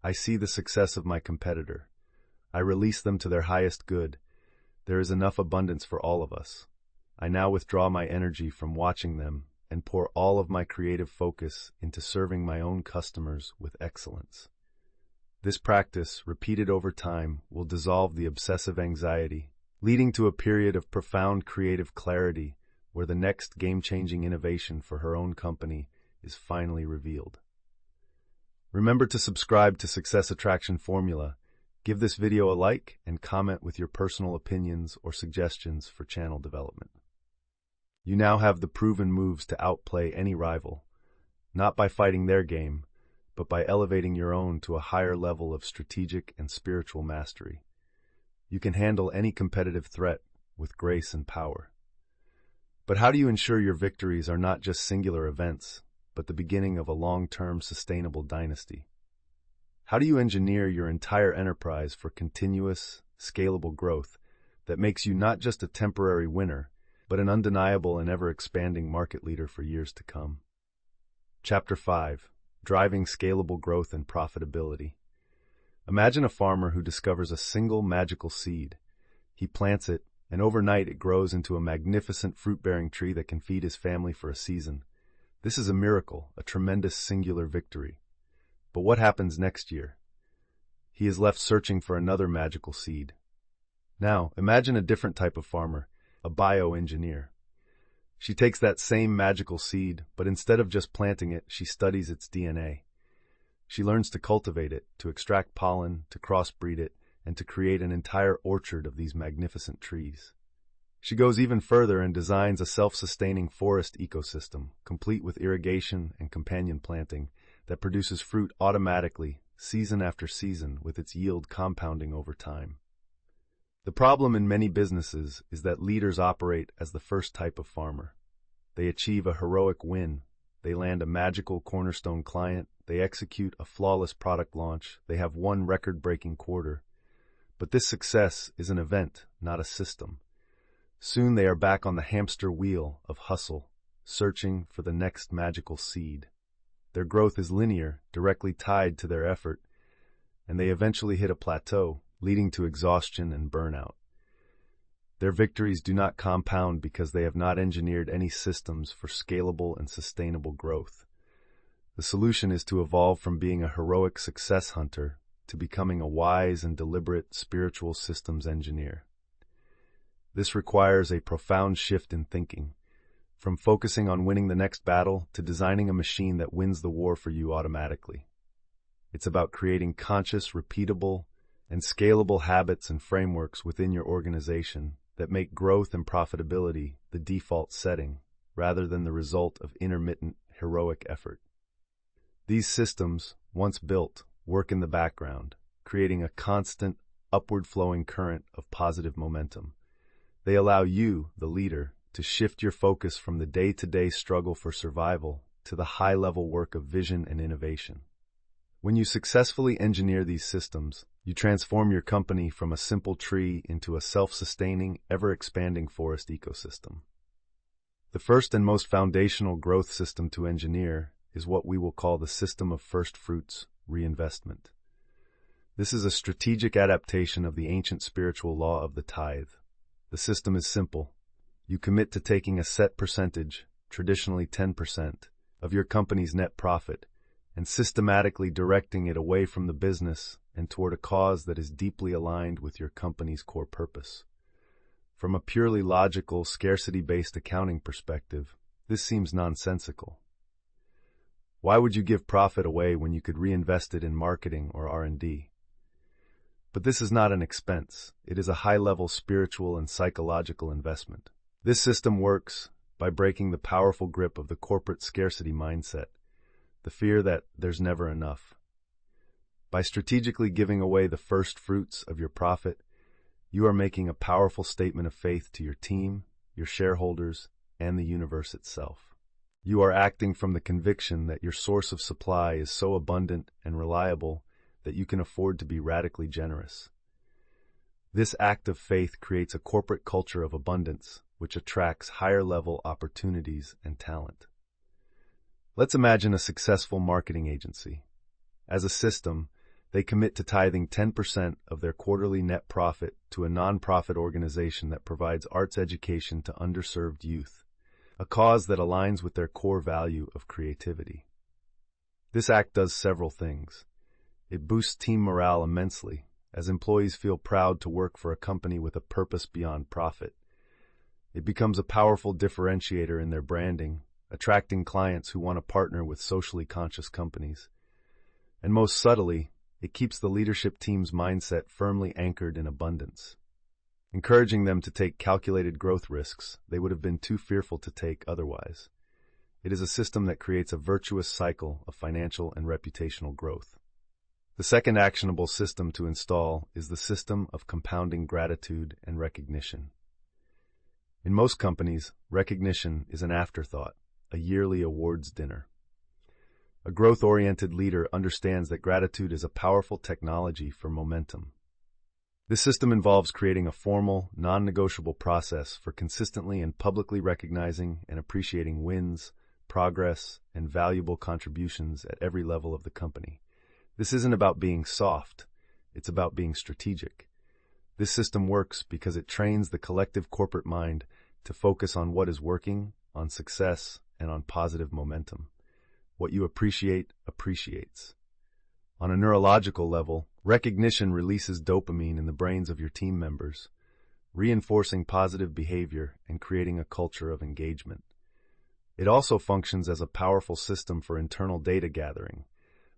"I see the success of my competitor. I release them to their highest good. There is enough abundance for all of us. I now withdraw my energy from watching them and pour all of my creative focus into serving my own customers with excellence." This practice, repeated over time, will dissolve the obsessive anxiety, leading to a period of profound creative clarity where the next game-changing innovation for her own company is finally revealed. Remember to subscribe to Success Attraction Formula. Give this video a like and comment with your personal opinions or suggestions for channel development. You now have the proven moves to outplay any rival, not by fighting their game, but by elevating your own to a higher level of strategic and spiritual mastery. You can handle any competitive threat with grace and power. But how do you ensure your victories are not just singular events, but the beginning of a long-term sustainable dynasty? How do you engineer your entire enterprise for continuous, scalable growth that makes you not just a temporary winner, but an undeniable and ever-expanding market leader for years to come? Chapter 5. Driving Scalable Growth and Profitability. Imagine a farmer who discovers a single magical seed. He plants it, and overnight it grows into a magnificent fruit-bearing tree that can feed his family for a season. This is a miracle, a tremendous singular victory. But what happens next year? He is left searching for another magical seed. Now, imagine a different type of farmer, a bioengineer. She takes that same magical seed, but instead of just planting it, she studies its DNA. She learns to cultivate it, to extract pollen, to crossbreed it, and to create an entire orchard of these magnificent trees. She goes even further and designs a self-sustaining forest ecosystem, complete with irrigation and companion planting, that produces fruit automatically, season after season, with its yield compounding over time. The problem in many businesses is that leaders operate as the first type of farmer. They achieve a heroic win. They land a magical cornerstone client. They execute a flawless product launch. They have one record-breaking quarter. But this success is an event, not a system. Soon they are back on the hamster wheel of hustle, searching for the next magical seed. Their growth is linear, directly tied to their effort, and they eventually hit a plateau, leading to exhaustion and burnout. Their victories do not compound because they have not engineered any systems for scalable and sustainable growth. The solution is to evolve from being a heroic success hunter to becoming a wise and deliberate spiritual systems engineer. This requires a profound shift in thinking, from focusing on winning the next battle to designing a machine that wins the war for you automatically. It's about creating conscious, repeatable, and scalable habits and frameworks within your organization that make growth and profitability the default setting, rather than the result of intermittent, heroic effort. These systems, once built, work in the background, creating a constant, upward-flowing current of positive momentum. They allow you, the leader, to shift your focus from the day-to-day struggle for survival to the high-level work of vision and innovation. When you successfully engineer these systems, you transform your company from a simple tree into a self-sustaining, ever-expanding forest ecosystem. The first and most foundational growth system to engineer is what we will call the system of first fruits, reinvestment. This is a strategic adaptation of the ancient spiritual law of the tithe. The system is simple. You commit to taking a set percentage, traditionally 10%, of your company's net profit, and systematically directing it away from the business and toward a cause that is deeply aligned with your company's core purpose. From a purely logical, scarcity-based accounting perspective, this seems nonsensical. Why would you give profit away when you could reinvest it in marketing or R&D? But this is not an expense. It is a high-level spiritual and psychological investment. This system works by breaking the powerful grip of the corporate scarcity mindset, the fear that there's never enough. By strategically giving away the first fruits of your profit, you are making a powerful statement of faith to your team, your shareholders, and the universe itself. You are acting from the conviction that your source of supply is so abundant and reliable that you can afford to be radically generous. This act of faith creates a corporate culture of abundance, which attracts higher-level opportunities and talent. Let's imagine a successful marketing agency. As a system, they commit to tithing 10% of their quarterly net profit to a nonprofit organization that provides arts education to underserved youth, a cause that aligns with their core value of creativity. This act does several things. It boosts team morale immensely, as employees feel proud to work for a company with a purpose beyond profit. It becomes a powerful differentiator in their branding, attracting clients who want to partner with socially conscious companies. And most subtly, it keeps the leadership team's mindset firmly anchored in abundance, encouraging them to take calculated growth risks they would have been too fearful to take otherwise. It is a system that creates a virtuous cycle of financial and reputational growth. The second actionable system to install is the system of compounding gratitude and recognition. In most companies, recognition is an afterthought, a yearly awards dinner. A growth-oriented leader understands that gratitude is a powerful technology for momentum. This system involves creating a formal, non-negotiable process for consistently and publicly recognizing and appreciating wins, progress, and valuable contributions at every level of the company. This isn't about being soft, it's about being strategic. This system works because it trains the collective corporate mind to focus on what is working, on success, and on positive momentum. What you appreciate appreciates. On a neurological level, recognition releases dopamine in the brains of your team members, reinforcing positive behavior and creating a culture of engagement. It also functions as a powerful system for internal data gathering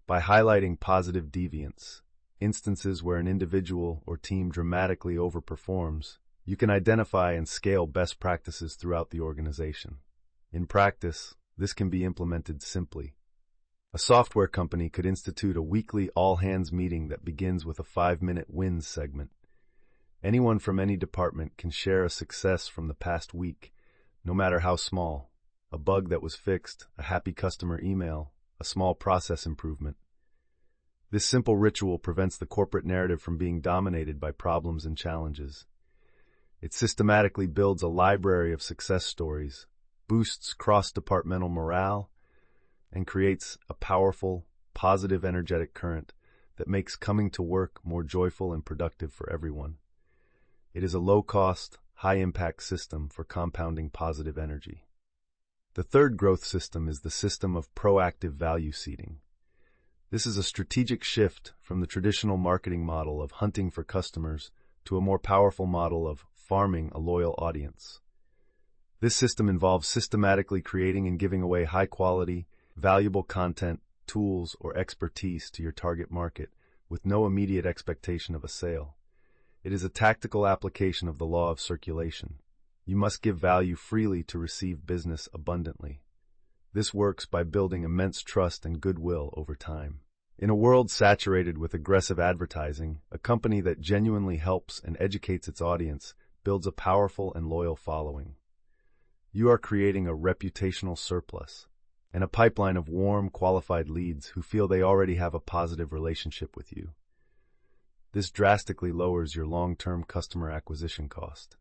by highlighting positive deviance, instances where an individual or team dramatically overperforms. You can identify and scale best practices throughout the organization. In practice, this can be implemented simply. A software company could institute a weekly all-hands meeting that begins with a 5-minute wins segment. Anyone from any department can share a success from the past week, no matter how small. A bug that was fixed, a happy customer email, a small process improvement. This simple ritual prevents the corporate narrative from being dominated by problems and challenges. It systematically builds a library of success stories, boosts cross-departmental morale, and creates a powerful, positive, energetic current that makes coming to work more joyful and productive for everyone. It is a low-cost, high-impact system for compounding positive energy. The third growth system is the system of proactive value seeding. This is a strategic shift from the traditional marketing model of hunting for customers to a more powerful model of farming a loyal audience. This system involves systematically creating and giving away high-quality, valuable content, tools, or expertise to your target market with no immediate expectation of a sale. It is a tactical application of the law of circulation. You must give value freely to receive business abundantly. This works by building immense trust and goodwill over time. In a world saturated with aggressive advertising, a company that genuinely helps and educates its audience builds a powerful and loyal following. You are creating a reputational surplus and a pipeline of warm, qualified leads who feel they already have a positive relationship with you. This drastically lowers your long-term customer acquisition cost.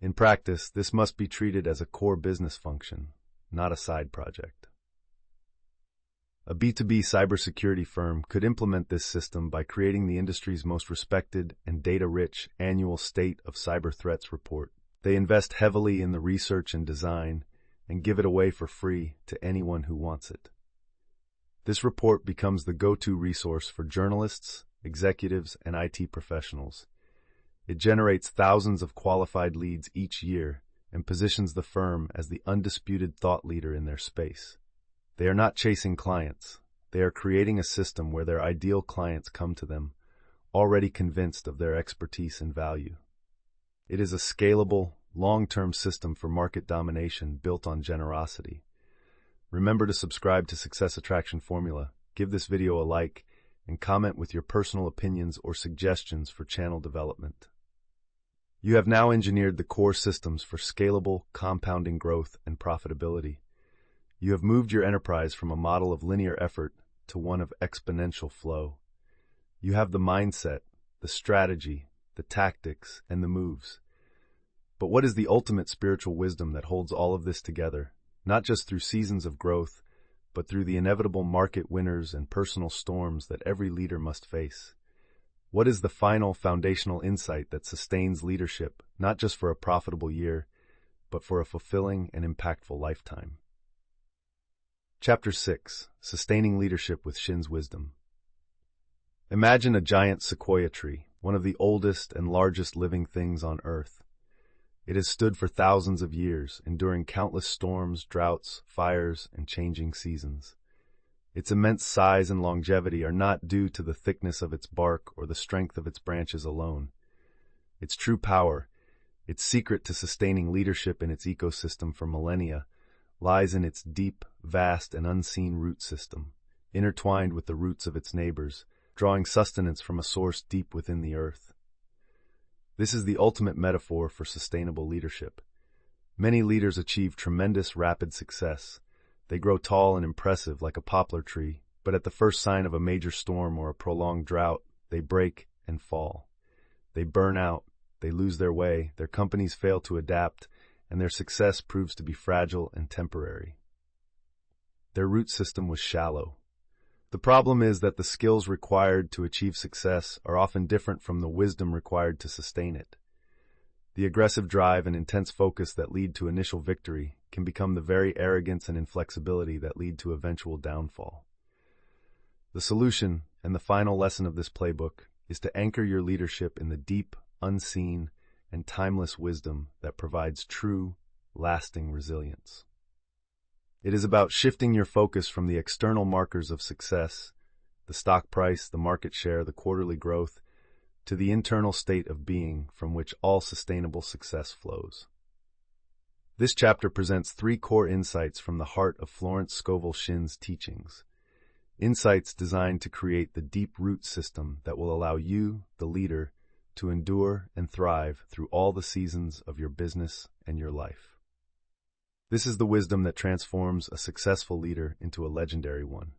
In practice, this must be treated as a core business function, not a side project. A B2B cybersecurity firm could implement this system by creating the industry's most respected and data-rich annual State of Cyber Threats report. They invest heavily in the research and design and give it away for free to anyone who wants it. This report becomes the go-to resource for journalists, executives, and IT professionals. It generates thousands of qualified leads each year and positions the firm as the undisputed thought leader in their space. They are not chasing clients. They are creating a system where their ideal clients come to them, already convinced of their expertise and value. It is a scalable, long-term system for market domination built on generosity. Remember to subscribe to Success Attraction Formula, give this video a like, and comment with your personal opinions or suggestions for channel development. You have now engineered the core systems for scalable, compounding growth and profitability. You have moved your enterprise from a model of linear effort to one of exponential flow. You have the mindset, the strategy, the tactics, and the moves. But what is the ultimate spiritual wisdom that holds all of this together, not just through seasons of growth, but through the inevitable market winners and personal storms that every leader must face? What is the final foundational insight that sustains leadership, not just for a profitable year, but for a fulfilling and impactful lifetime? Chapter 6. Sustaining Leadership with Shinn's Wisdom. Imagine a giant sequoia tree, one of the oldest and largest living things on Earth. It has stood for thousands of years, enduring countless storms, droughts, fires, and changing seasons. Its immense size and longevity are not due to the thickness of its bark or the strength of its branches alone. Its true power, its secret to sustaining leadership in its ecosystem for millennia, lies in its deep, vast, and unseen root system, intertwined with the roots of its neighbors, drawing sustenance from a source deep within the earth. This is the ultimate metaphor for sustainable leadership. Many leaders achieve tremendous, rapid success. They grow tall and impressive like a poplar tree, but at the first sign of a major storm or a prolonged drought, they break and fall. They burn out, they lose their way, their companies fail to adapt, and their success proves to be fragile and temporary. Their root system was shallow. The problem is that the skills required to achieve success are often different from the wisdom required to sustain it. The aggressive drive and intense focus that lead to initial victory can become the very arrogance and inflexibility that lead to eventual downfall. The solution, and the final lesson of this playbook, is to anchor your leadership in the deep, unseen, and timeless wisdom that provides true, lasting resilience. It is about shifting your focus from the external markers of success, the stock price, the market share, the quarterly growth, to the internal state of being from which all sustainable success flows. This chapter presents 3 core insights from the heart of Florence Scovel Shinn's teachings. Insights designed to create the deep root system that will allow you, the leader, to endure and thrive through all the seasons of your business and your life. This is the wisdom that transforms a successful leader into a legendary one.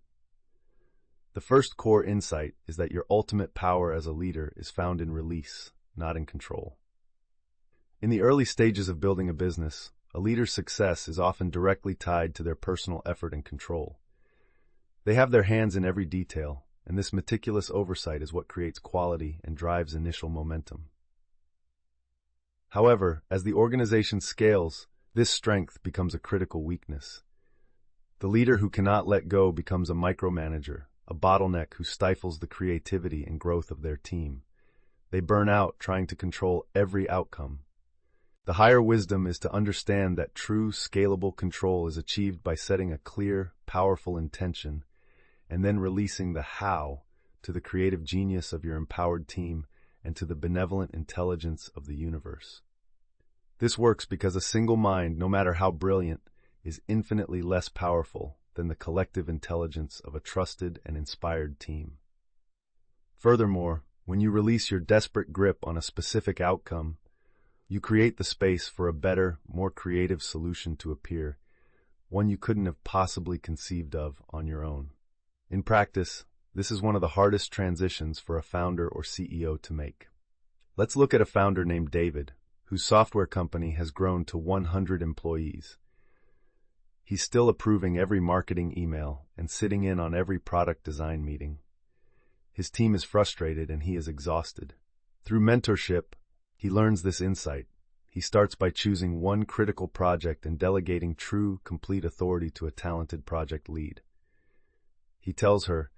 The first core insight is that your ultimate power as a leader is found in release, not in control. In the early stages of building a business, a leader's success is often directly tied to their personal effort and control. They have their hands in every detail, and this meticulous oversight is what creates quality and drives initial momentum. However, as the organization scales, this strength becomes a critical weakness. The leader who cannot let go becomes a micromanager, a bottleneck who stifles the creativity and growth of their team. They burn out trying to control every outcome. The higher wisdom is to understand that true, scalable control is achieved by setting a clear, powerful intention and then releasing the how to the creative genius of your empowered team and to the benevolent intelligence of the universe. This works because a single mind, no matter how brilliant, is infinitely less powerful than the collective intelligence of a trusted and inspired team. Furthermore, when you release your desperate grip on a specific outcome, you create the space for a better, more creative solution to appear, one you couldn't have possibly conceived of on your own. In practice, this is one of the hardest transitions for a founder or CEO to make. Let's look at a founder named David, whose software company has grown to 100 employees. He's still approving every marketing email and sitting in on every product design meeting. His team is frustrated and he is exhausted. Through mentorship, he learns this insight. He starts by choosing one critical project and delegating true, complete authority to a talented project lead. He tells her,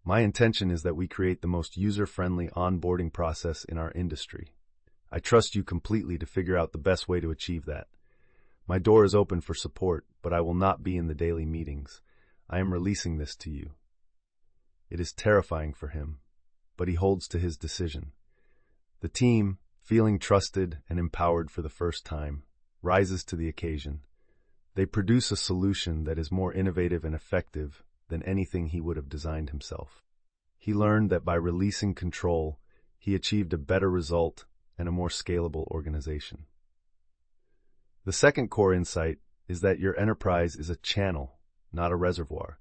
"My intention is that we create the most user-friendly onboarding process in our industry. I trust you completely to figure out the best way to achieve that. My door is open for support, but I will not be in the daily meetings. I am releasing this to you." It is terrifying for him, but he holds to his decision. The team, feeling trusted and empowered for the first time, rises to the occasion. They produce a solution that is more innovative and effective than anything he would have designed himself. He learned that by releasing control, he achieved a better result and a more scalable organization. The second core insight is that your enterprise is a channel, not a reservoir.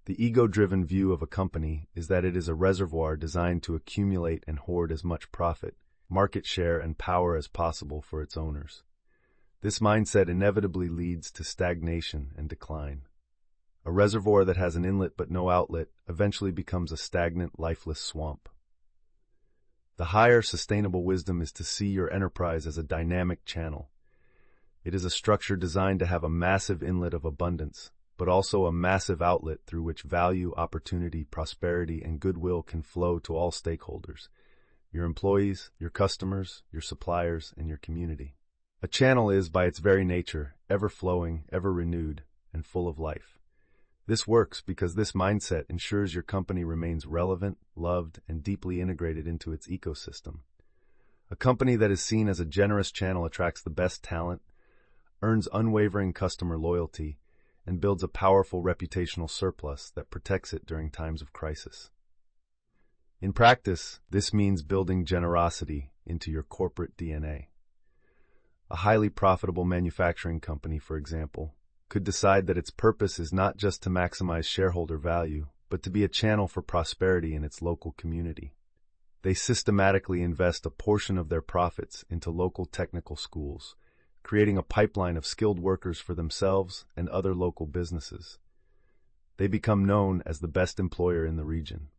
The ego-driven view of a company is that it is a reservoir designed to accumulate and hoard as much profit, market share, and power as possible for its owners. This mindset inevitably leads to stagnation and decline. A reservoir that has an inlet but no outlet eventually becomes a stagnant, lifeless swamp. The higher, sustainable wisdom is to see your enterprise as a dynamic channel. It is a structure designed to have a massive inlet of abundance, but also a massive outlet through which value, opportunity, prosperity, and goodwill can flow to all stakeholders: your employees, your customers, your suppliers, and your community. A channel is, by its very nature, ever-flowing, ever-renewed, and full of life. This works because this mindset ensures your company remains relevant, loved, and deeply integrated into its ecosystem. A company that is seen as a generous channel attracts the best talent, earns unwavering customer loyalty, and builds a powerful reputational surplus that protects it during times of crisis. In practice, this means building generosity into your corporate DNA. A highly profitable manufacturing company, for example, could decide that its purpose is not just to maximize shareholder value, but to be a channel for prosperity in its local community. They systematically invest a portion of their profits into local technical schools, creating a pipeline of skilled workers for themselves and other local businesses. They become known as the best employer in the region.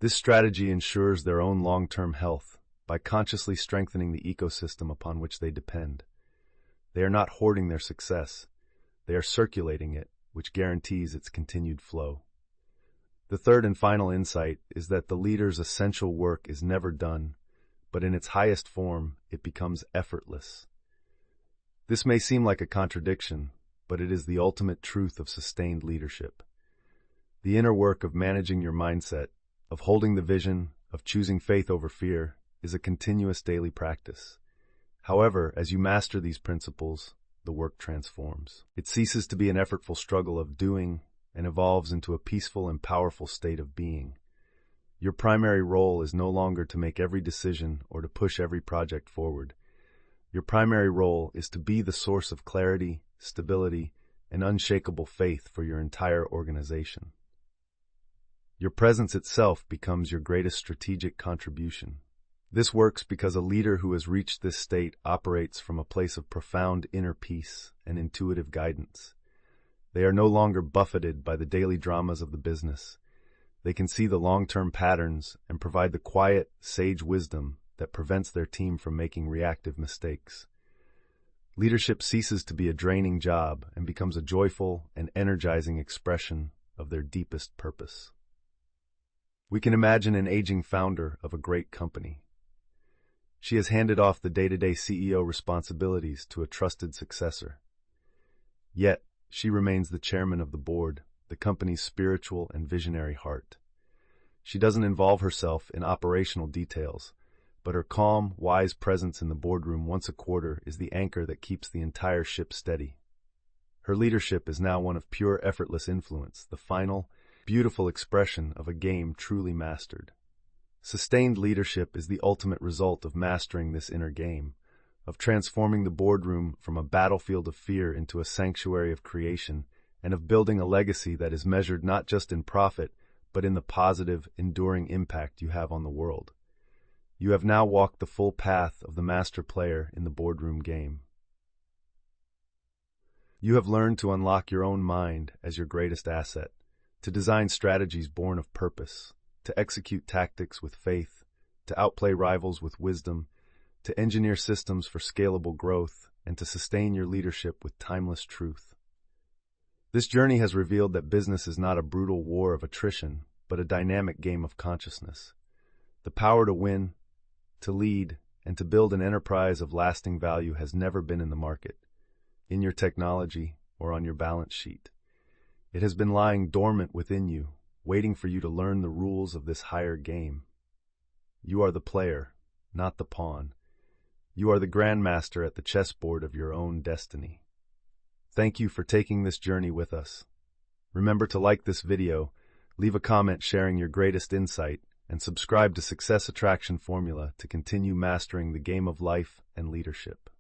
This strategy ensures their own long-term health by consciously strengthening the ecosystem upon which they depend. They are not hoarding their success. They are circulating it, which guarantees its continued flow. The third and final insight is that the leader's essential work is never done, but in its highest form, it becomes effortless. This may seem like a contradiction, but it is the ultimate truth of sustained leadership. The inner work of managing your mindset, of holding the vision, of choosing faith over fear, is a continuous daily practice. However, as you master these principles, the work transforms. It ceases to be an effortful struggle of doing and evolves into a peaceful and powerful state of being. Your primary role is no longer to make every decision or to push every project forward. Your primary role is to be the source of clarity, stability, and unshakable faith for your entire organization. Your presence itself becomes your greatest strategic contribution. This works because a leader who has reached this state operates from a place of profound inner peace and intuitive guidance. They are no longer buffeted by the daily dramas of the business. They can see the long-term patterns and provide the quiet, sage wisdom that prevents their team from making reactive mistakes. Leadership ceases to be a draining job and becomes a joyful and energizing expression of their deepest purpose. We can imagine an aging founder of a great company. She has handed off the day-to-day CEO responsibilities to a trusted successor. Yet, she remains the chairman of the board, the company's spiritual and visionary heart. She doesn't involve herself in operational details, but her calm, wise presence in the boardroom once a quarter is the anchor that keeps the entire ship steady. Her leadership is now one of pure, effortless influence, the final, beautiful expression of a game truly mastered. Sustained leadership is the ultimate result of mastering this inner game, of transforming the boardroom from a battlefield of fear into a sanctuary of creation, and of building a legacy that is measured not just in profit, but in the positive, enduring impact you have on the world. You have now walked the full path of the master player in the boardroom game. You have learned to unlock your own mind as your greatest asset, to design strategies born of purpose, to execute tactics with faith, to outplay rivals with wisdom, to engineer systems for scalable growth, and to sustain your leadership with timeless truth. This journey has revealed that business is not a brutal war of attrition, but a dynamic game of consciousness. The power to win, to lead, and to build an enterprise of lasting value has never been in the market, in your technology, or on your balance sheet. It has been lying dormant within you, waiting for you to learn the rules of this higher game. You are the player, not the pawn. You are the grandmaster at the chessboard of your own destiny. Thank you for taking this journey with us. Remember to like this video, leave a comment sharing your greatest insight, and subscribe to Success Attraction Formula to continue mastering the game of life and leadership.